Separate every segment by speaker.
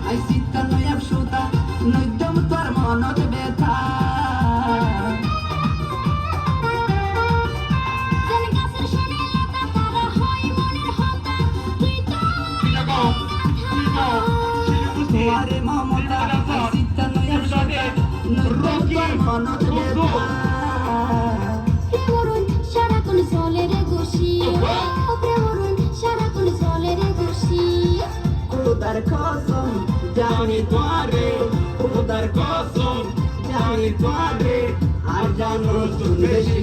Speaker 1: I চিত্ত নয় সুতা নৈদম তোর মনত ব্যথা তোমারে মমতা আই চিত্ত নয় সুতা নৈদম তোর মনত ব্যথা
Speaker 2: সারাক্ষণ চলে রে ঘুষি সারাক্ষণ চলে রে ঘুষি
Speaker 1: খোদার কসম জানি তোমারে খোদার কসম জানি তোমারে আর জানো তুমি বেশি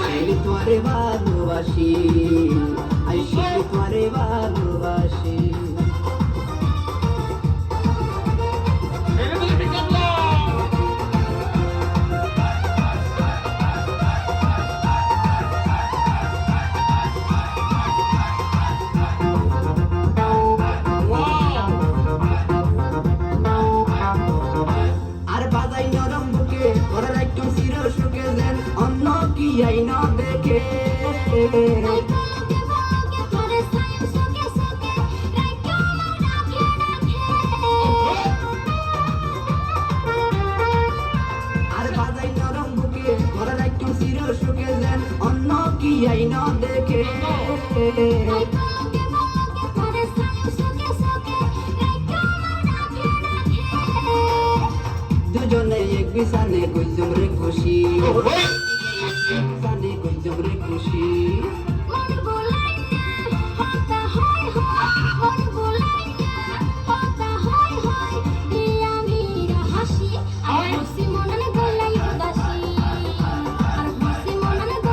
Speaker 1: আই তোমারে ভালোবাসি আই তোমারে ভালোবাসি অন্য কি আইন দেখে আর বাজাই নরম বুকে ঘরের একটু চির সুখে যেন অন্য কি আইন দেখে দুজনে এক বিছানে কইজম রে খুশি বিছানে কইজম রে খুশি